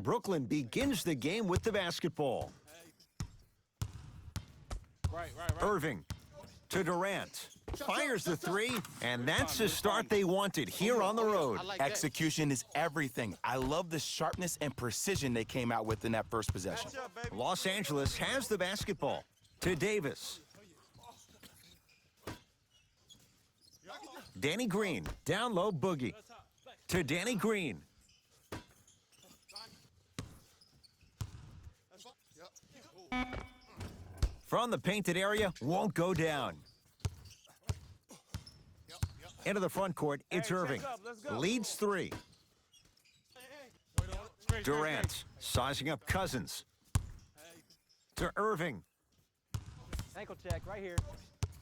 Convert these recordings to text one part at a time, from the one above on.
Brooklyn begins the game with the basketball. Right. Irving to Durant. Fires the three, and that's the start they wanted here on the road. Execution is everything. I love the sharpness and precision they came out with in that first possession. Los Angeles has the basketball. To Davis. Danny Green, down low, Boogie. To Danny Green. From the painted area, won't go down. Into the front court, it's Irving. Leads three. Durant sizing up Cousins. To Irving. Ankle check right here.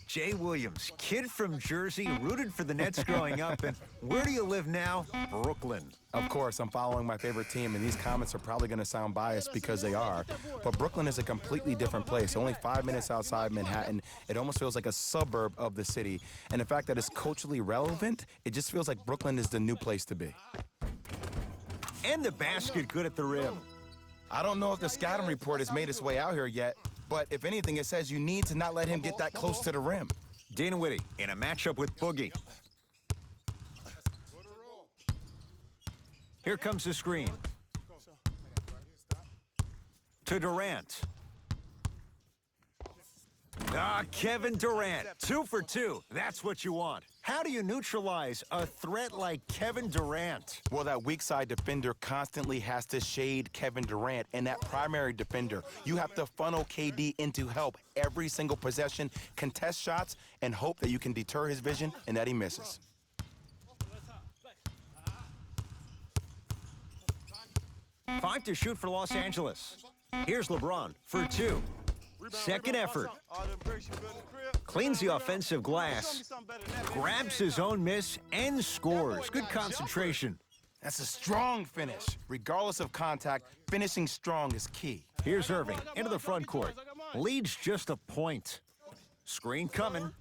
Jay Williams, kid from Jersey, rooted for the Nets growing up. And where do you live now? Brooklyn. Of course, I'm following my favorite team, and these comments are probably going to sound biased because they are. But Brooklyn is a completely different place. Only 5 minutes outside Manhattan. It almost feels like a suburb of the city. And the fact that it's culturally relevant, it just feels like Brooklyn is the new place to be. And the basket good at the rim. I don't know if the scouting report has made its way out here yet, but if anything, it says you need to not let him get that close to the rim. Dinwiddie in a matchup with Boogie. Here comes the screen. To Durant. Kevin Durant, 2 for 2. That's what you want. How do you neutralize a threat like Kevin Durant? Well, that weak side defender constantly has to shade Kevin Durant, and that primary defender, you have to funnel KD into help every single possession, contest shots, and hope that you can deter his vision and that he misses. Five to shoot for Los Angeles. Here's LeBron for 2. Second effort. Cleans the offensive glass. Grabs his own miss and scores. Good concentration. That's a strong finish. Regardless of contact, finishing strong is key. Here's Irving into the front court. Leads just a point. Screen coming.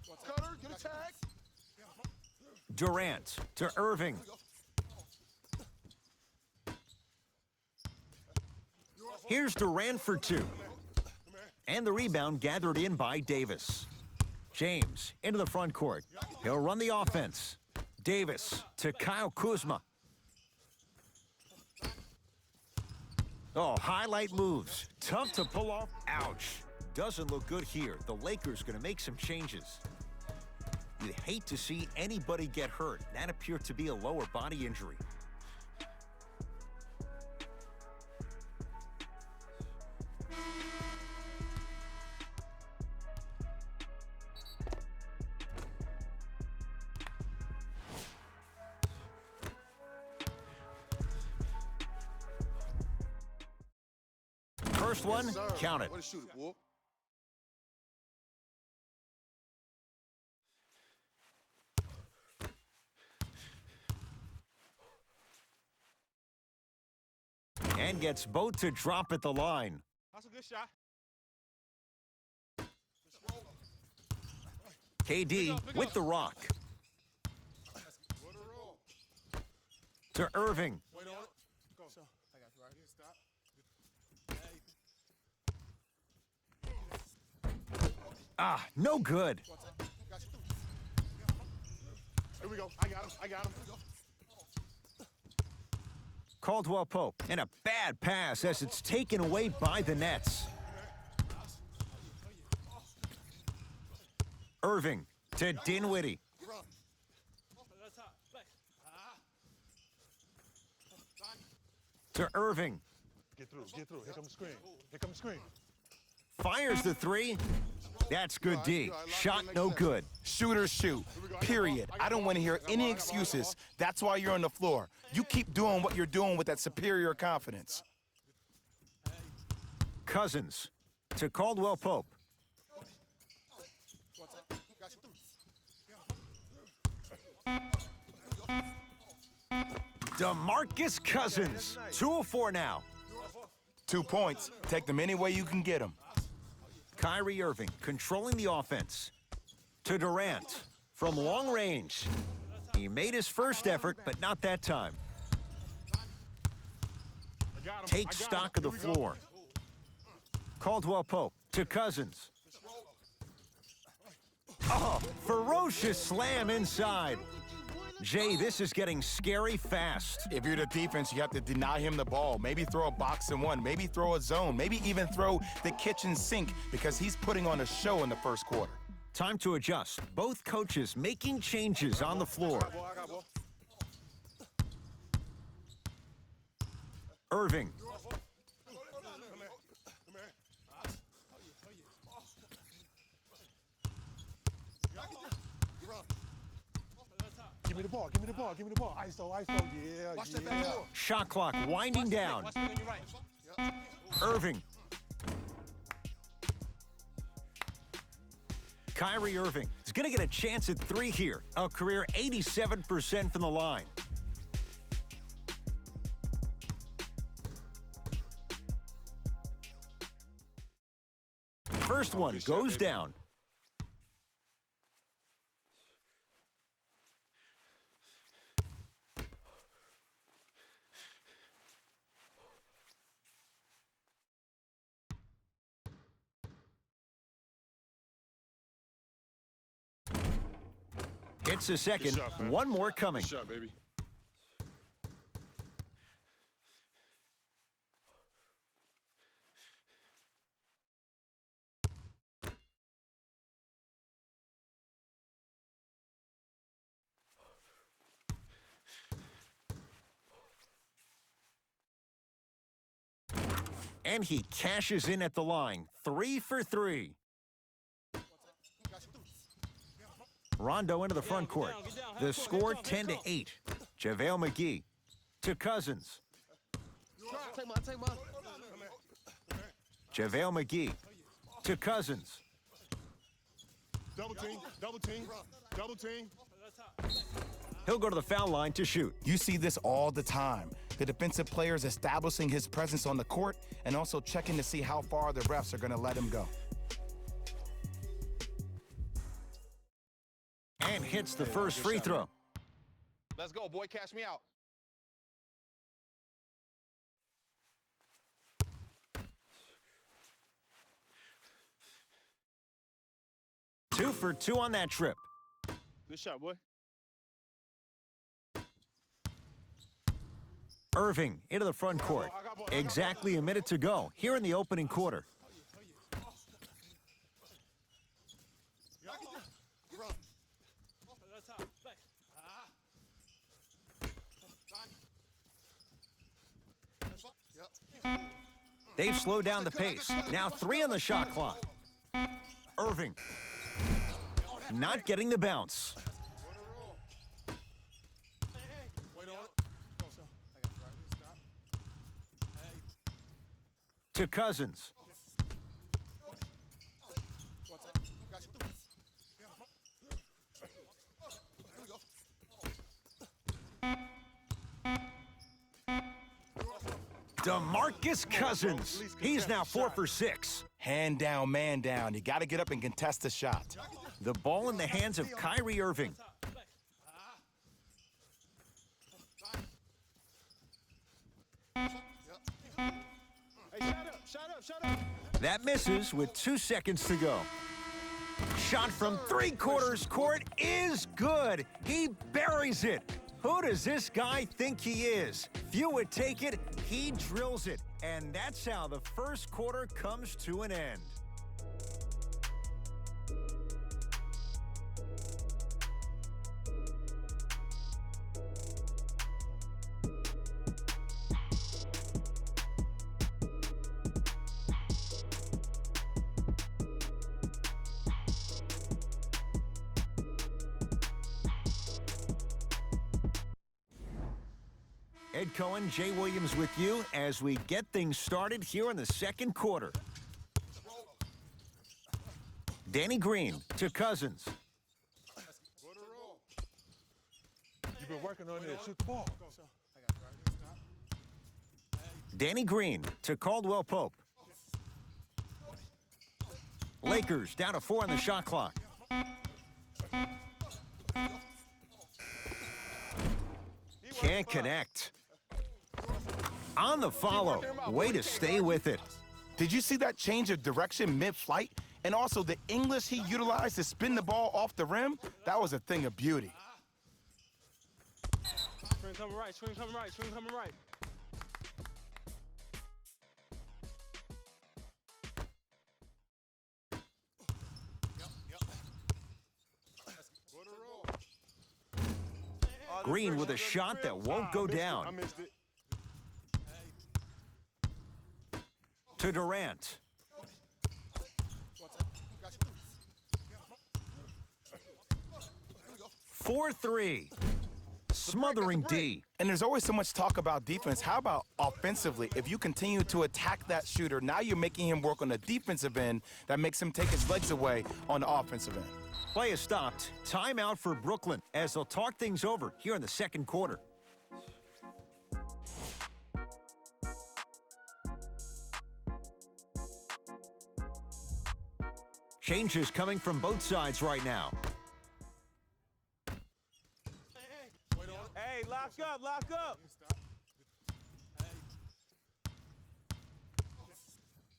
Durant to Irving. Here's Durant for 2. And the rebound gathered in by Davis. James into the front court. He'll run the offense. Davis to Kyle Kuzma. Oh, highlight moves. Tough to pull off. Ouch. Doesn't look good here. The Lakers going to make some changes. You'd hate to see anybody get hurt. That appeared to be a lower body injury. First one, count it. And gets both to drop at the line. That's a good shot. KD with the rock. To Irving. No good. Here we go. I got him. Caldwell Pope, and a bad pass as it's taken away by the Nets. Irving to Dinwiddie. To Irving. Get through. Here comes the screen. Fires the three. That's good D. Shot no good. Shooters shoot, period. I don't want to hear any excuses. That's why you're on the floor. You keep doing what you're doing with that superior confidence. Cousins to Caldwell Pope. DeMarcus Cousins, 2 of 4 now. 2 points. Take them any way you can get them. Kyrie Irving controlling the offense. To Durant from long range. He made his first effort, but not that time. takes stock of the floor. Caldwell Pope to Cousins. Oh, ferocious slam inside. Jay, this is getting scary fast. If you're the defense, you have to deny him the ball. Maybe throw a box and one, maybe throw a zone, maybe even throw the kitchen sink because he's putting on a show in the first quarter. Time to adjust. Both coaches making changes on the floor. Irving. Give me the ball, give me the ball, give me the ball. ISO, yeah. Shot clock winding down. Irving. Kyrie Irving is going to get a chance at three here. A career 87% from the line. First one goes down. Hits a second. Good shot, man. One more coming. Good shot, baby. And he cashes in at the line. 3 for 3. Rondo into the front court. The score 10-8. JaVale McGee to Cousins. JaVale McGee to Cousins. Double team, double team, double team. He'll go to the foul line to shoot. You see this all the time. The defensive players establishing his presence on the court and also checking to see how far the refs are going to let him go. And hits the first free throw. Let's go, boy. Cash me out. Two for 2 on that trip. Good shot, boy. Irving into the front court. Exactly a minute to go here in the opening quarter. They've slowed down the pace. Now 3 on the shot clock. Irving not getting the bounce. To Cousins. DeMarcus Cousins. He's now 4 for 6. Hand down, man down. You got to get up and contest the shot. The ball in the hands of Kyrie Irving. That misses with 2 seconds to go. Shot from 3/4 court is good. He buries it. Who does this guy think he is? Few would take it. He drills it. And that's how the first quarter comes to an end. Ed Cohen, Jay Williams with you as we get things started here in the second quarter. Danny Green to Cousins. You've been working on it. Shoot the ball. Danny Green to Caldwell Pope. Lakers down to 4 on the shot clock. Can't connect. On the follow. Way to stay with it. Did you see that change of direction mid-flight? And also the English he utilized to spin the ball off the rim? That was a thing of beauty. Screen coming right, screen coming right, screen coming right. Green with a shot that won't go down. I missed it. To Durant. 4-3. Smothering D. And there's always so much talk about defense. How about offensively? If you continue to attack that shooter, now you're making him work on the defensive end that makes him take his legs away on the offensive end. Play is stopped. Timeout for Brooklyn as they'll talk things over here in the second quarter. Changes coming from both sides right now. Hey, lock up, lock up.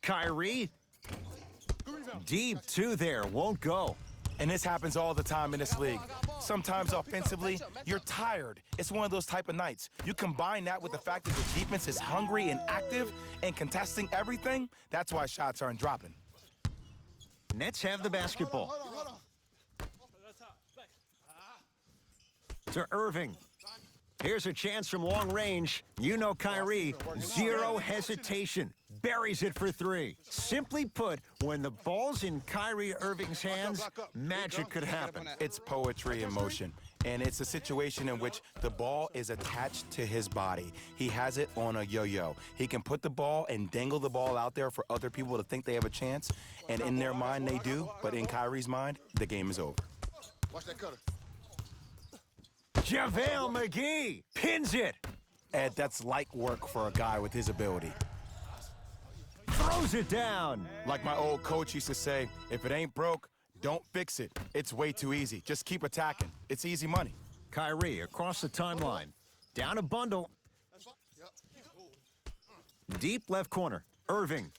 Kyrie. Deep two there, won't go. And this happens all the time in this league. Sometimes offensively, you're tired. It's one of those type of nights. You combine that with the fact that the defense is hungry and active and contesting everything, that's why shots aren't dropping. Nets have the basketball. To Irving. Here's a chance from long range. You know Kyrie, zero hesitation. Buries it for three. Simply put, when the ball's in Kyrie Irving's hands, magic could happen. It's poetry in motion. And it's a situation in which the ball is attached to his body. He has it on a yo-yo. He can put the ball and dangle the ball out there for other people to think they have a chance. And in their mind, they do. But in Kyrie's mind, the game is over. Watch that cutter. JaVale McGee pins it. Ed, that's light work for a guy with his ability. Throws it down. Like my old coach used to say, if it ain't broke, don't fix it. It's way too easy. Just keep attacking. It's easy money. Kyrie across the timeline. Down a bundle. Deep left corner. Irving.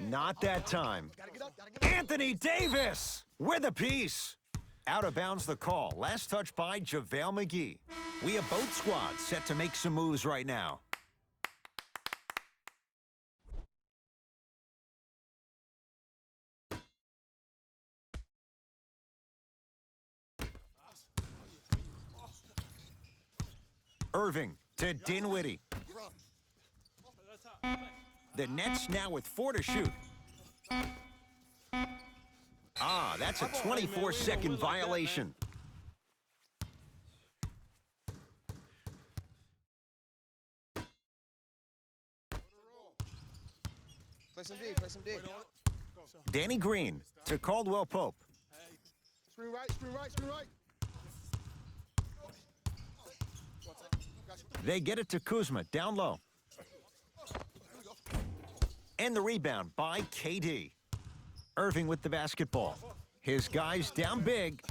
Not that time. Anthony Davis with a piece. Out of bounds the call. Last touch by JaVale McGee. We have both squads set to make some moves right now. Irving to Dinwiddie. The Nets now with 4 to shoot. Ah, that's a 24-second violation. Play some D, play some D. Danny Green to Caldwell Pope. Screen right, screen right, screen right. They get it to Kuzma, down low. And the rebound by KD. Irving with the basketball. His guys down big.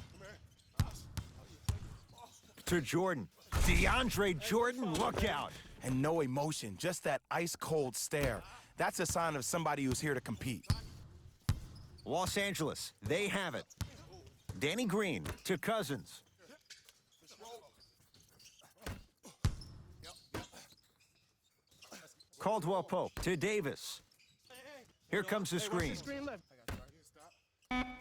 To Jordan. DeAndre Jordan, look out. And no emotion, just that ice-cold stare. That's a sign of somebody who's here to compete. Los Angeles, they have it. Danny Green to Cousins. Caldwell Pope to Davis. Here comes the screen.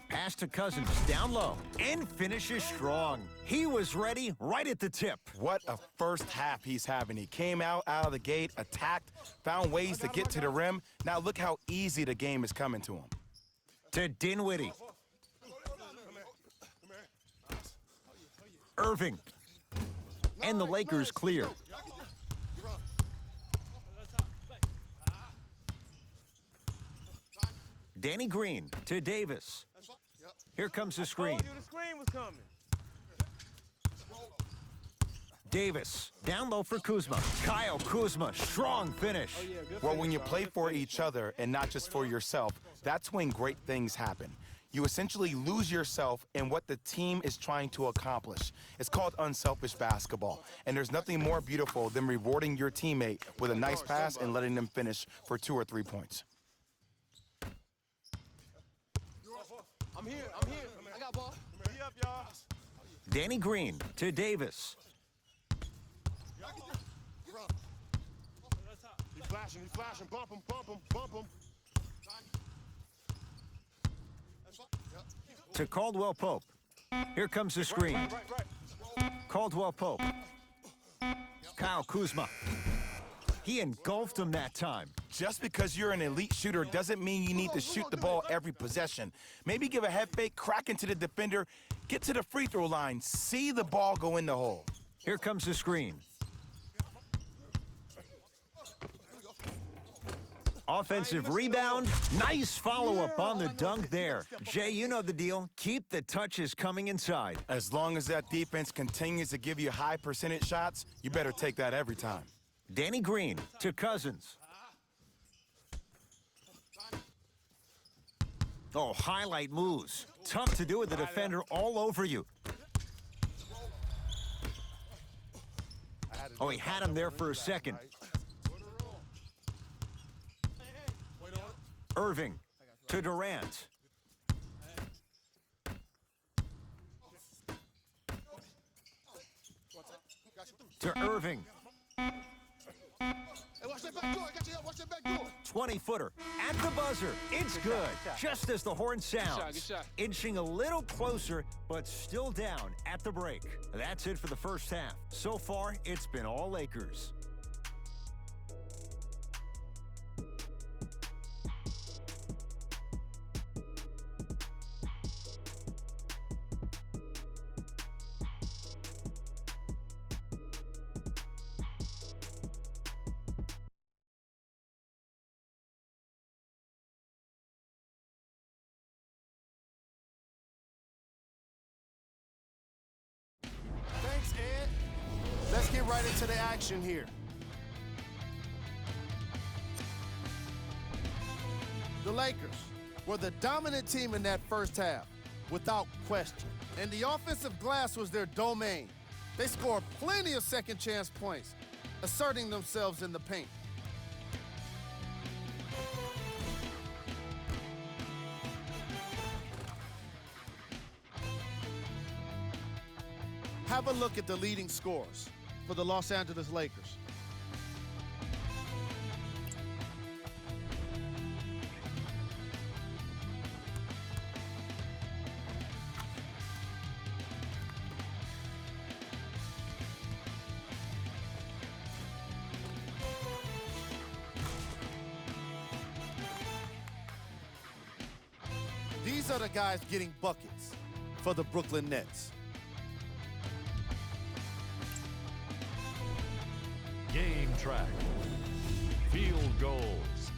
Pass to Cousins, down low, and finishes strong. He was ready right at the tip. What a first half he's having. He came out of the gate, attacked, found ways to get to the rim. Now look how easy the game is coming to him. To Dinwiddie. Irving. And the Lakers clear. Danny Green to Davis. Here comes the screen. The screen was coming. Davis, down low for Kuzma. Kyle Kuzma, strong finish. Well, when you play for each other and not just for yourself, that's when great things happen. you essentially lose yourself in what the team is trying to accomplish. It's called unselfish basketball, and there's nothing more beautiful than rewarding your teammate with a nice pass and letting them finish for 2 or 3 points. I'm here. I got ball. Be up, y'all. Danny Green to Davis. He's flashing. Bump him. To Caldwell Pope. Here comes the screen. Right. Caldwell Pope. Kyle Kuzma. He engulfed him that time. Just because you're an elite shooter doesn't mean you need to shoot the ball every possession. Maybe give a head fake, crack into the defender, get to the free throw line, see the ball go in the hole. Here comes the screen. Offensive rebound. Nice follow-up on the dunk there. Jay, you know the deal. Keep the touches coming inside. As long as that defense continues to give you high percentage shots, you better take that every time. Danny Green to Cousins. Oh, highlight moves. Tough to do with the defender all over you. Oh, he had him there for a second. Irving to Durant. To Irving. Hey, watch that back door. I got you. Watch that back door. 20-footer at the buzzer. It's good. Just as the horn sounds. Good shot. Inching a little closer, but still down at the break. That's it for the first half. So far, it's been all Lakers. Thanks, Ed. Let's get right into the action here. The Lakers were the dominant team in that first half, without question. And the offensive glass was their domain. They scored plenty of second chance points, asserting themselves in the paint. Have a look at the leading scorers for the Los Angeles Lakers. These are the guys getting buckets for the Brooklyn Nets. Game track. Field goals.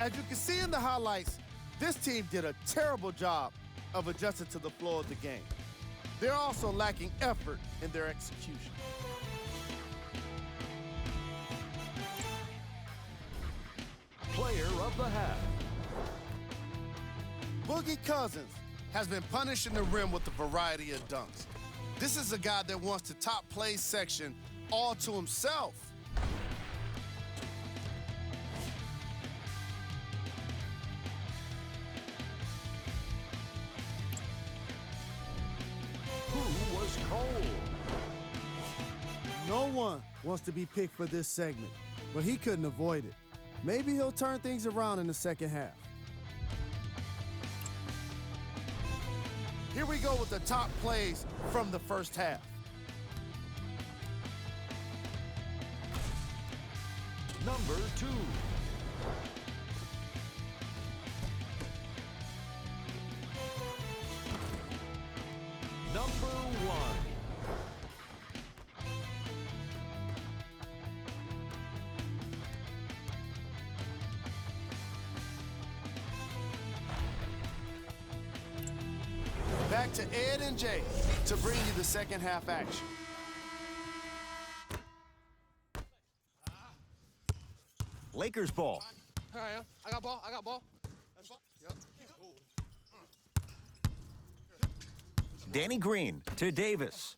As you can see in the highlights, this team did a terrible job of adjusting to the flow of the game. They're also lacking effort in their execution. Player of the half. Boogie Cousins has been punishing the rim with a variety of dunks. This is a guy that wants the top plays section all to himself. Who was cold? No one wants to be picked for this segment, but he couldn't avoid it. Maybe he'll turn things around in the second half. Here we go with the top plays from the first half. Number 2. Number 1. Back to Ed and Jay to bring you the second half action. Lakers ball. Here I am. I got ball. Yep. Danny Green to Davis.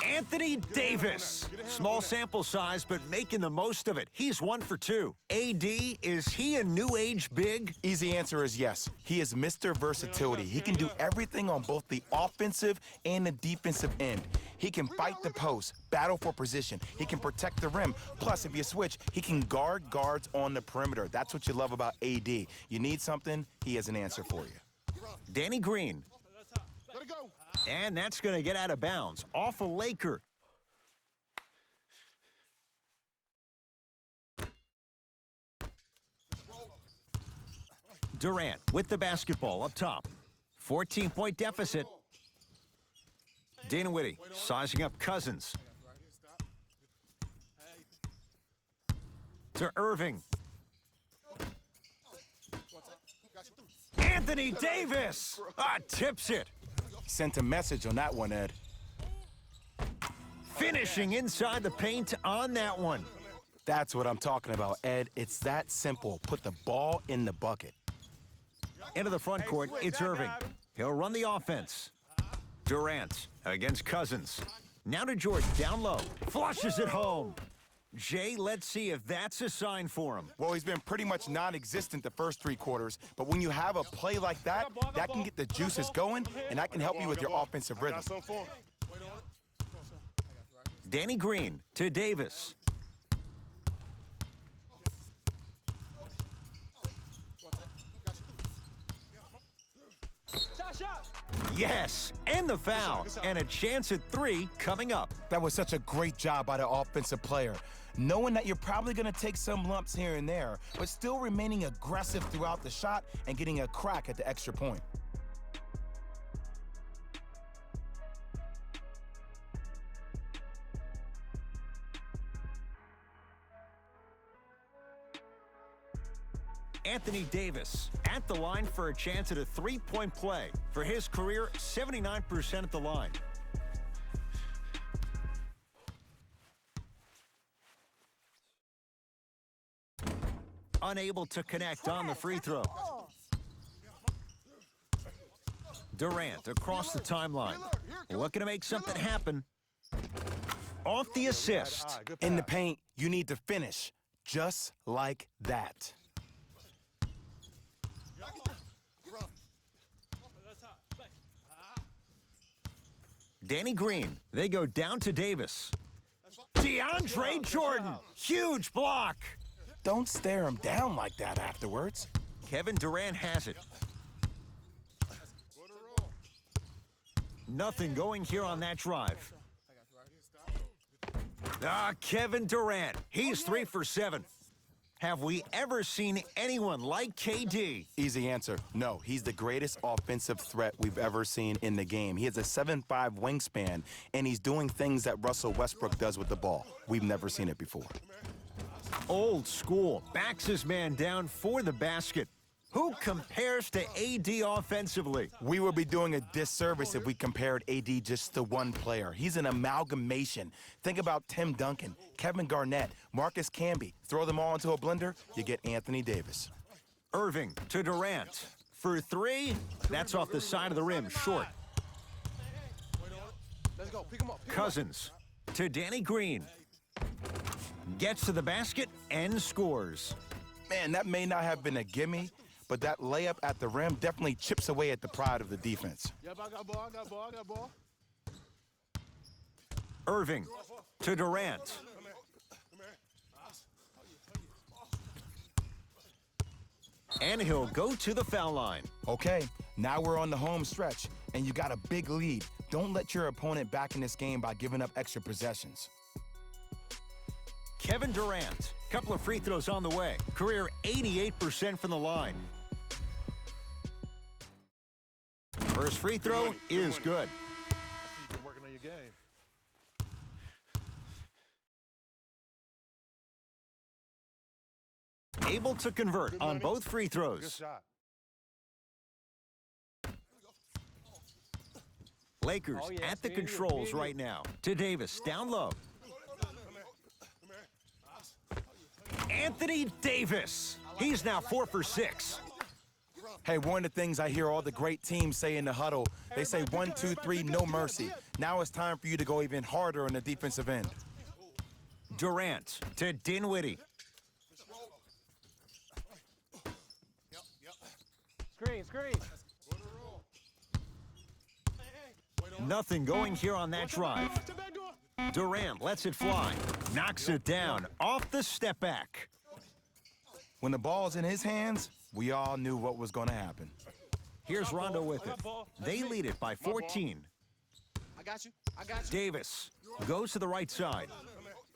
Anthony Davis. Small sample size, but making the most of it. He's 1 for 2. AD, is he a new age big? Easy answer is yes. He is Mr. Versatility. He can do everything on both the offensive and the defensive end. He can fight the post, battle for position. He can protect the rim. Plus, if you switch, he can guard guards on the perimeter. That's what you love about AD. You need something, he has an answer for you. Danny Green. Let it go. And that's going to get out of bounds. Off a Laker. Durant with the basketball up top. 14-point deficit. Dana Whitty sizing up Cousins. To Irving. Anthony Davis! Tips it. Sent a message on that one, Ed. Finishing inside the paint on that one. That's what I'm talking about, Ed. It's that simple. Put the ball in the bucket. Into the front court, it's Irving. He'll run the offense. Durant against Cousins. Now to Jordan, down low. Flushes it home. Jay, let's see if that's a sign for him. Well, he's been pretty much non-existent the first 3 quarters, but when you have a play like that, that can get the juices going, and that can help you with your offensive rhythm. Danny Green to Davis. Yes, and the foul, and a chance at 3 coming up. That was such a great job by the offensive player. Knowing that you're probably going to take some lumps here and there, but still remaining aggressive throughout the shot and getting a crack at the extra point. Anthony Davis at the line for a chance at a 3-point play. For his career, 79% at the line. Unable to connect on the free throw. Durant across the timeline. Looking to make something happen. Off the assist. In the paint, you need to finish just like that. Danny Green. They go down to Davis. DeAndre Jordan. Huge block. Don't stare him down like that afterwards. Kevin Durant has it. Nothing going here on that drive. Kevin Durant. He's 3 for 7. Have we ever seen anyone like KD? Easy answer. No, he's the greatest offensive threat we've ever seen in the game. He has a 7'5" wingspan, and he's doing things that Russell Westbrook does with the ball. We've never seen it before. Old school. Backs his man down for the basket. Who compares to AD offensively? We would be doing a disservice if we compared AD just to one player. He's an amalgamation. Think about Tim Duncan, Kevin Garnett, Marcus Camby. Throw them all into a blender, you get Anthony Davis. Irving to Durant. For 3, that's off the side of the rim, short. Let's go. Pick him up. Cousins to Danny Green. Gets to the basket and scores. Man, that may not have been a gimme, but that layup at the rim definitely chips away at the pride of the defense. Yep, I got ball. I got ball. I got ball. Irving to Durant. And he'll go to the foul line. Okay, now we're on the home stretch, and you got a big lead. Don't let your opponent back in this game by giving up extra possessions. Kevin Durant. Couple of free throws on the way. Career 88% from the line. First free throw is good. You're working on your game. Able to convert on both free Good throws. shot. Lakers Oh, yeah, at the see you, controls see you. right now. To Davis, down low. Anthony Davis. He's now 4 for 6. Hey, one of the things I hear all the great teams say in the huddle, they say 1, 2, 3, no mercy. Now it's time for you to go even harder on the defensive end. Durant to Dinwiddie. Screen, screen. Nothing going here on that drive. Durant lets it fly. Knocks it down off the step back. When the ball's in his hands, we all knew what was going to happen. Here's Rondo with it. They lead it by 14. I got you. I got you. Davis goes to the right side.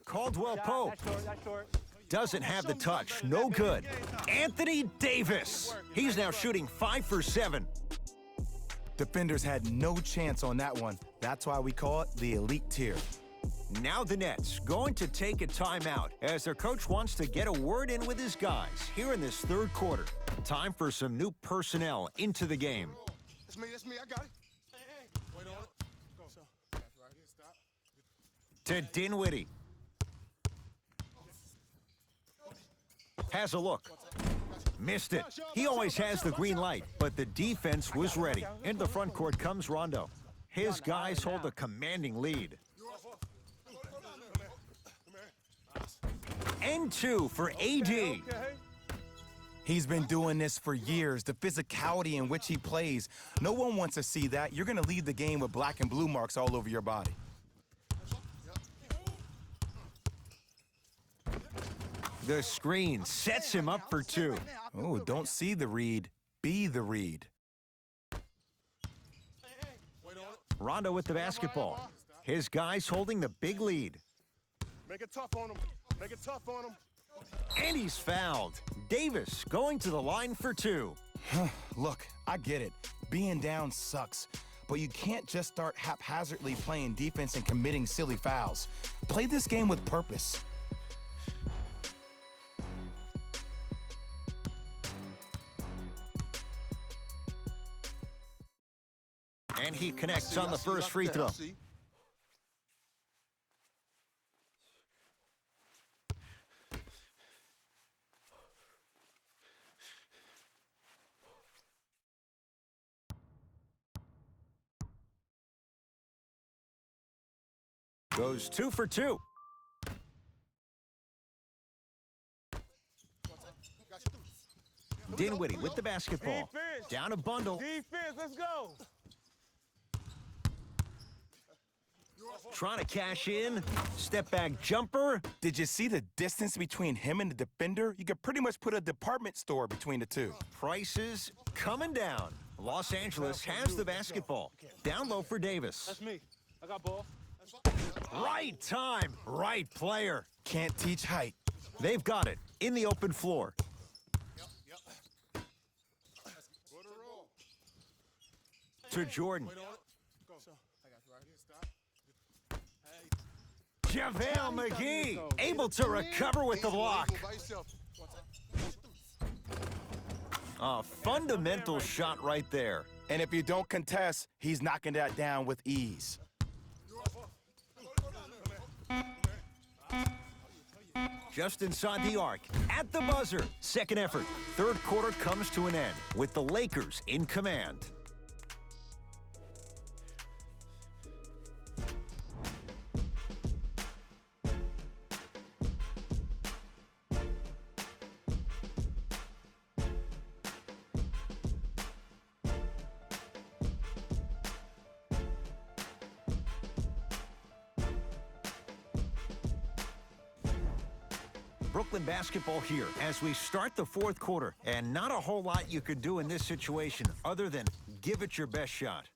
Caldwell Pope That's short, that's short. doesn't have the touch. No good. Anthony Davis. He's now shooting 5 for 7. Defenders had no chance on that one. That's why we call it the elite tier. Now the Nets going to take a timeout as their coach wants to get a word in with his guys here in this third quarter. Time for some new personnel into the game. That's me. I got it. Wait on it. Go. That's right here. Stop. To Dinwiddie. Has a look. Missed it. He always has the green light, but the defense was ready. Into the front court comes Rondo. His guys hold a commanding lead. And 2 for AD. He's been doing this for years. The physicality in which he plays. No one wants to see that. You're going to leave the game with black and blue marks all over your body. The screen sets him up for 2. Oh, don't see the read. Be the read. Rondo with the basketball. His guys holding the big lead. Make it tough on him. Make it tough on him. And he's fouled. Davis going to the line for 2. Look, I get it. Being down sucks. But you can't just start haphazardly playing defense and committing silly fouls. Play this game with purpose. And he connects on the first free throw. Goes 2 for 2. Dinwiddie with the basketball. Defense. Down a bundle. Defense, let's go. Trying to cash in. Step back jumper. Did you see the distance between him and the defender? You could pretty much put a department store between the two. Prices coming down. Los Angeles has the basketball. Down low for Davis. That's me. I got ball. Right time, right player. Can't teach height. They've got it in the open floor. To Jordan. JaVale McGee able to recover with the block. A fundamental shot right there. And if you don't contest, he's knocking that down with ease. Just inside the arc, at the buzzer. Second effort. Third quarter comes to an end with the Lakers in command. Brooklyn basketball here as we start the fourth quarter, and not a whole lot you could do in this situation other than give it your best shot.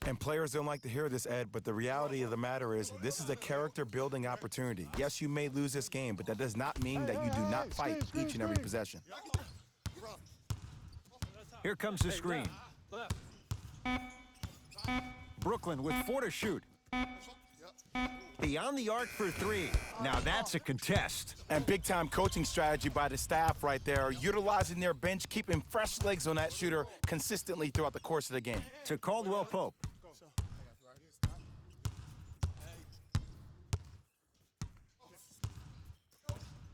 And players don't like to hear this, Ed, but the reality of the matter is this is a character-building opportunity. Yes, you may lose this game, but that does not mean that you do not fight each and every possession. Here comes the screen. Brooklyn with 4 to shoot. Beyond the arc for 3. Now that's a contest. And big-time coaching strategy by the staff right there, utilizing their bench, keeping fresh legs on that shooter consistently throughout the course of the game. To Caldwell Pope.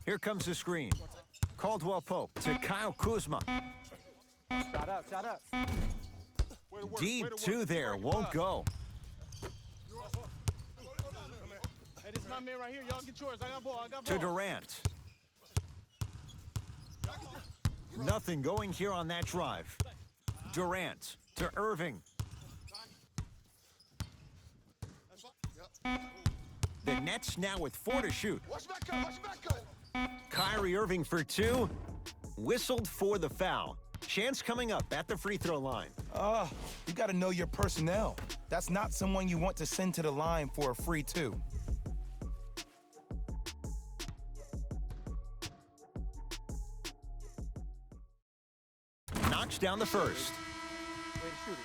Here comes the screen. Caldwell Pope to Kyle Kuzma. Shot up, shot up. Way to work, Deep way to two work. there, won't go. Hey, this is my man right here. Y'all get yours. I got ball. I got To ball. Durant. Nothing going here on that drive. Durant to Irving. The Nets now with 4 to shoot. Watch back go, watch back go. Kyrie Irving for 2. Whistled for the foul. Chance coming up at the free throw line. You got to know your personnel. That's not someone you want to send to the line for a free 2. Knocks down the first. Way to shoot it.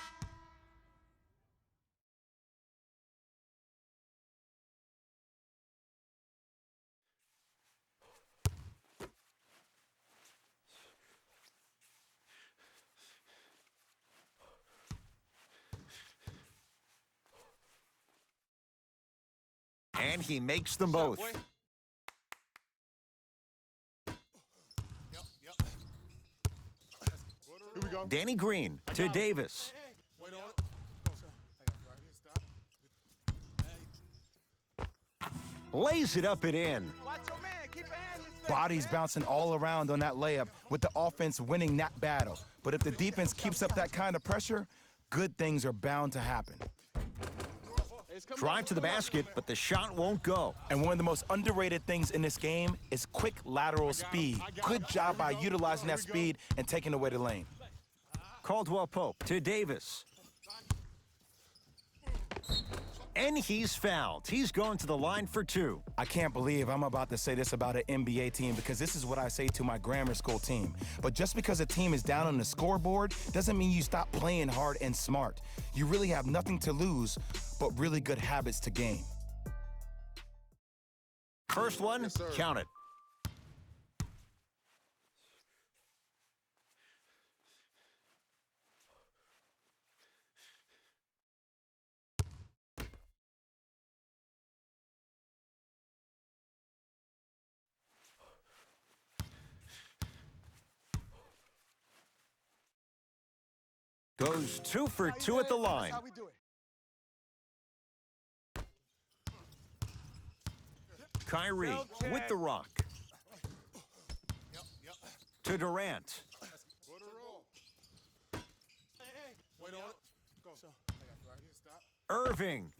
And he makes them both. Boy. Here we go. Danny Green to Davis. Wait on it. Go, son. Right here, stop. Lays it up and in. Watch your man. Keep your hand in his face. Bodies bouncing all around on that layup with the offense winning that battle. But if the defense keeps up that kind of pressure, good things are bound to happen. It's coming Drive up. to the basket, but the shot won't go. And one of the most underrated things in this game is quick lateral speed. Good job by utilizing that speed and taking away the lane. Caldwell Pope to Davis. And he's fouled. He's going to the line for 2. I can't believe I'm about to say this about an NBA team because this is what I say to my grammar school team. But just because a team is down on the scoreboard doesn't mean you stop playing hard and smart. You really have nothing to lose, but really good habits to gain. First one, count it. Goes 2 for 2 at the line. That's how we do it. Kyrie with the rock. To Durant. Put her roll. Wait on it. Go, son. Right here, stop. Irving.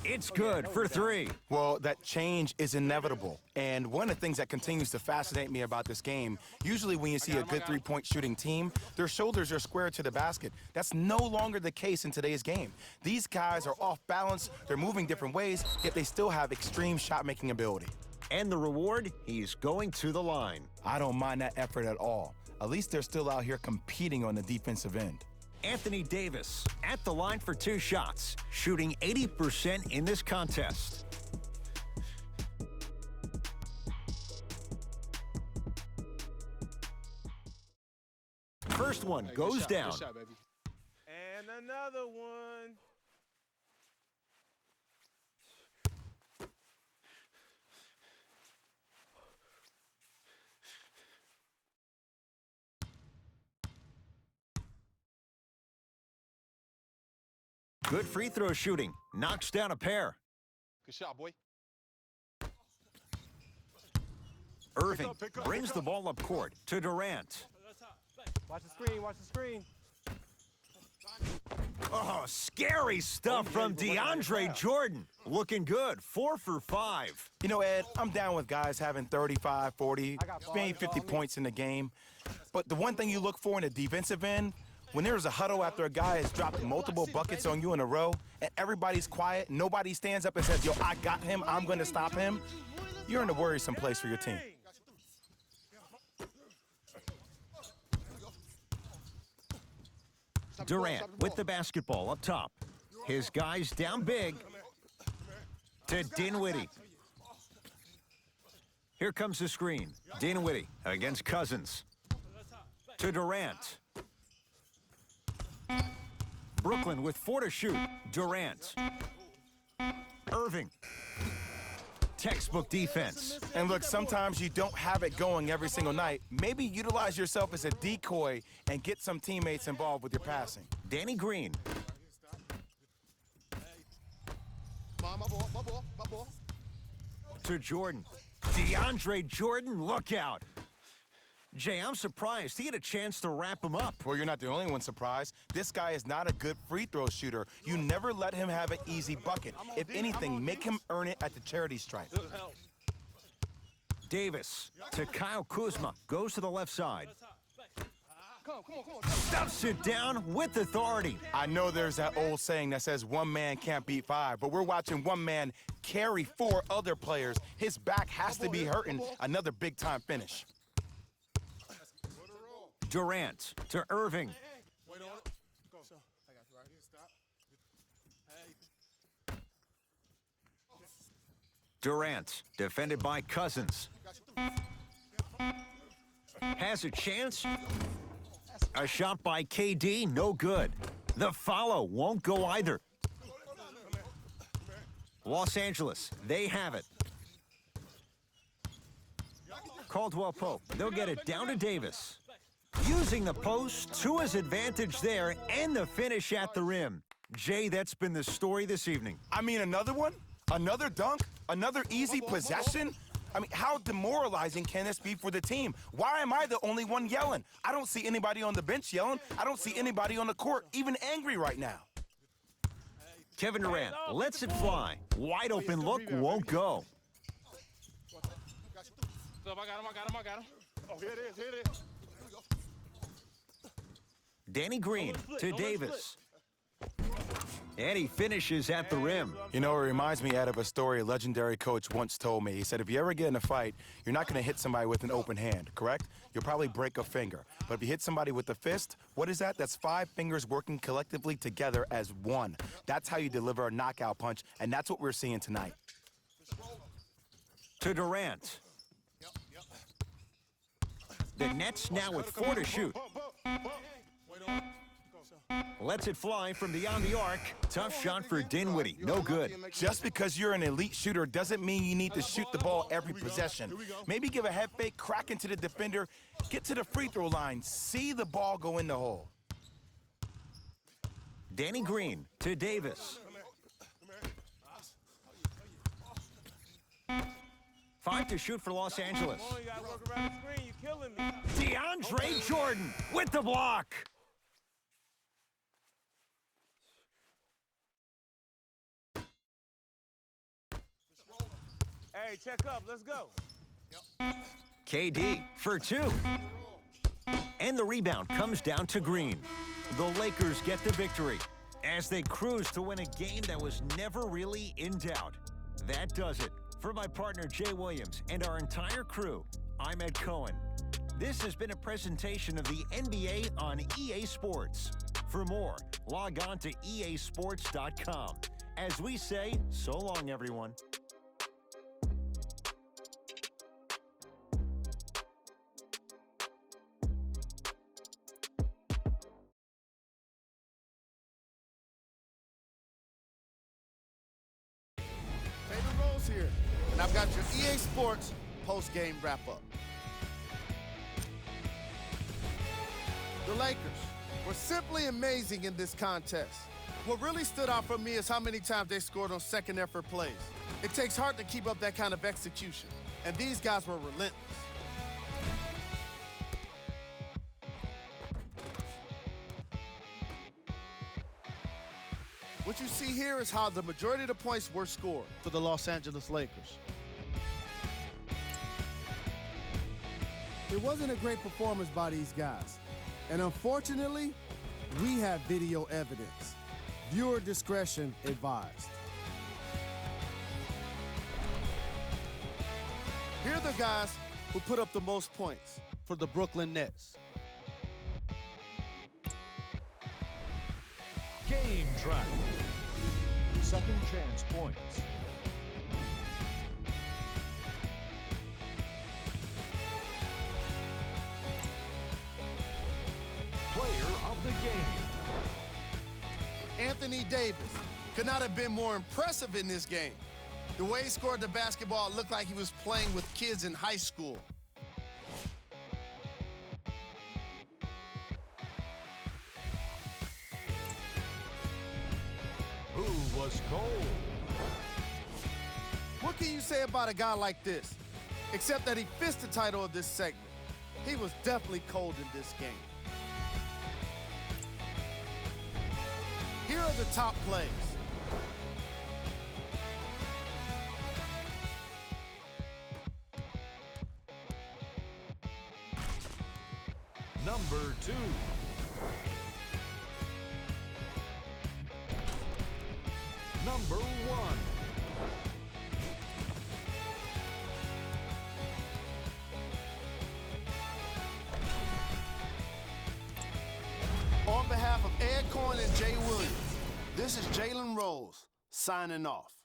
It's good for 3. Well, that change is inevitable. And one of the things that continues to fascinate me about this game, usually when you see a good three-point shooting team, their shoulders are square to the basket. That's no longer the case in today's game. These guys are off balance, they're moving different ways, yet they still have extreme shot-making ability. And the reward, he's going to the line. I don't mind that effort at all. At least they're still out here competing on the defensive end. Anthony Davis at the line for 2 shots, shooting 80% in this contest. First one goes down. Good shot, baby. And another one. Good free throw shooting. Knocks down a pair. Good shot, boy. Irving brings the ball up court to Durant. Watch the screen. Watch the screen. Oh, scary stuff from DeAndre Jordan. Looking good. 4 for 5. You know, Ed, I'm down with guys having 35, 40, maybe 50 points in the game. But the one thing you look for in the defensive end, when there's a huddle after a guy has dropped multiple buckets on you in a row and everybody's quiet, nobody stands up and says, yo, I got him, I'm going to stop him, you're in a worrisome place for your team. Durant with the basketball up top. His guys down big to Dinwiddie. Here comes the screen. Dinwiddie against Cousins. To Durant. Brooklyn with 4 to shoot. Durant. Irving. Textbook defense. And look, sometimes you don't have it going every single night. Maybe utilize yourself as a decoy and get some teammates involved with your passing. Danny Green. My ball. To Jordan. DeAndre Jordan, look out. Jay, I'm surprised. He had a chance to wrap him up. Well, you're not the only one surprised. This guy is not a good free throw shooter. You never let him have an easy bucket. If anything, make him earn it at the charity stripe. Davis to Kyle Kuzma. Goes to the left side. Come on. Stuffs it down with authority. I know there's that old saying that says one man can't beat five, but we're watching one man carry four other players. His back has to be hurting. Another big-time finish. Durant to Irving. Wait on it. Go. So, I got you right here. Stop. Hey. Durant, defended by Cousins. Has a chance. A shot by KD, no good. The follow won't go either. Los Angeles, they have it. Caldwell Pope, they'll get it down to Davis. Using the post to his advantage there and the finish at the rim. Jay, that's been the story this evening. I mean, another one? Another dunk? Another easy possession? I mean, how demoralizing can this be for the team? Why am I the only one yelling? I don't see anybody on the bench yelling. I don't see anybody on the court even angry right now. Kevin Durant lets it fly. Wide open look won't go. I got him. Oh, here it is. Danny Green to Davis. And he finishes at the rim. You know, it reminds me out of a story a legendary coach once told me. He said, if you ever get in a fight, you're not going to hit somebody with an open hand, correct? You'll probably break a finger. But if you hit somebody with a fist, what is that? That's 5 fingers working collectively together as one. That's how you deliver a knockout punch, and that's what we're seeing tonight. To Durant. The Nets now with 4 to shoot. Lets it fly from beyond the arc. Tough shot for Dinwiddie. No good. Just because you're an elite shooter doesn't mean you need to shoot the ball every possession. Maybe give a head fake, crack into the defender, get to the free throw line, see the ball go in the hole. Danny Green to Davis. 5 to shoot for Los Angeles. You gotta work around the screen. You're killing me. DeAndre Jordan with the block. Hey, check up. Let's go. KD for 2. And the rebound comes down to Green. The Lakers get the victory as they cruise to win a game that was never really in doubt. That does it. For my partner, Jay Williams, and our entire crew, I'm Ed Cohen. This has been a presentation of the NBA on EA Sports. For more, log on to easports.com. As we say, so long, everyone. Taylor Rose here, and I've got your EA Sports post-game wrap-up. The Lakers were simply amazing in this contest. What really stood out for me is how many times they scored on second effort plays. It takes heart to keep up that kind of execution, and these guys were relentless. What you see here is how the majority of the points were scored for the Los Angeles Lakers. It wasn't a great performance by these guys. And unfortunately, we have video evidence. Viewer discretion advised. Here are the guys who put up the most points for the Brooklyn Nets. Game track. Second chance points. Player of the game. Anthony Davis could not have been more impressive in this game. The way he scored the basketball, it looked like he was playing with kids in high school. Who was cold? What can you say about a guy like this? Except that he fits the title of this segment. He was definitely cold in this game. Here are the top plays. Number 2. Number 1. On behalf of Ed Coyne and Jay Williams, this is Jalen Rose signing off.